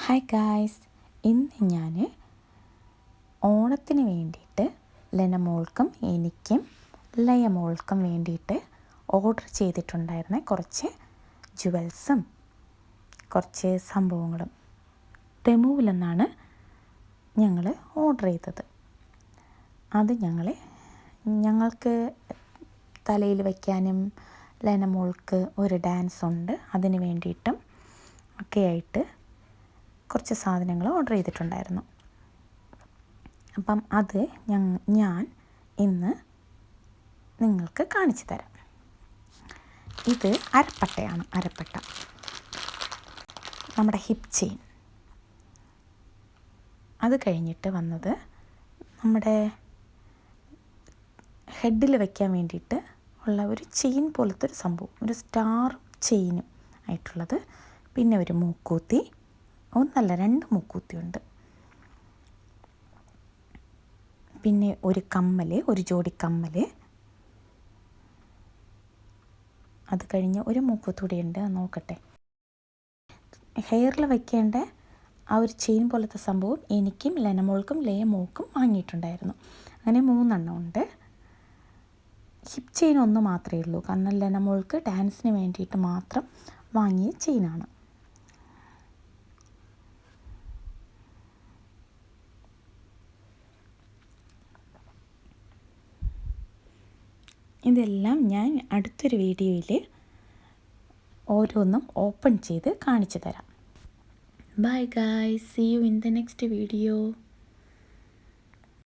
Hi guys, ഇന്ന് ഞാൻ ഓണത്തിന് വേണ്ടിയിട്ട് ലെനമോൾക്കും എനിക്കും ലയമോൾക്കും വേണ്ടിയിട്ട് ഓർഡർ ചെയ്തിട്ടുണ്ടായിരുന്ന കുറച്ച് ജുവൽസും കുറച്ച് സംഭവങ്ങളും തെമുവിൽ നിന്നാണ് ഞങ്ങൾ ഓർഡർ ചെയ്തത്. അത് ഞങ്ങൾക്ക് തലയിൽ വയ്ക്കാനും ലെനമോൾക്ക് ഒരു ഡാൻസ് ഉണ്ട്, അതിന് വേണ്ടിയിട്ടും ഒക്കെയായിട്ട് കുറച്ച് സാധനങ്ങൾ ഓർഡർ ചെയ്തിട്ടുണ്ടായിരുന്നു. അപ്പം അത് ഞാൻ ഇന്ന് നിങ്ങൾക്ക് കാണിച്ചു തരാം. ഇത് അരപ്പട്ടയാണ്, അരപ്പട്ട, നമ്മുടെ ഹിപ്പ് ചെയിൻ. അത് കഴിഞ്ഞിട്ട് വന്നത് നമ്മുടെ ഹെഡിൽ വയ്ക്കാൻ വേണ്ടിയിട്ട് ഉള്ള ഒരു ചെയിൻ പോലത്തെ ഒരു സംഭവം, ഒരു സ്റ്റാർ ചെയിനും ആയിട്ടുള്ളത്. പിന്നെ ഒരു മൂക്കൂത്തി, ഒന്നല്ല 2 മൂക്കൂത്തിയുണ്ട്. പിന്നെ ഒരു ജോഡി കമ്മൽ. അത് കഴിഞ്ഞ് ഒരു മൂക്കൂത്തൂടെയുണ്ട്, നോക്കട്ടെ. ഹെയറിൽ വയ്ക്കേണ്ട ആ ഒരു ചെയിൻ പോലത്തെ സംഭവം എനിക്കും ലെനമോൾക്കും ലയമോൾക്കും വാങ്ങിയിട്ടുണ്ടായിരുന്നു. അങ്ങനെ 3 എണ്ണം ഉണ്ട്. ഹിപ്പ് ചെയിൻ 1 മാത്രമേ ഉള്ളൂ, കാരണം ലെനമോൾക്ക് ഡാൻസിന് വേണ്ടിയിട്ട് മാത്രം വാങ്ങിയ ചെയിനാണ്. ഇതെല്ലാം ഞാൻ അടുത്തൊരു വീഡിയോയിൽ ഓരോന്നും ഓപ്പൺ ചെയ്ത് കാണിച്ചു തരാം. Bye guys, see you in the next video.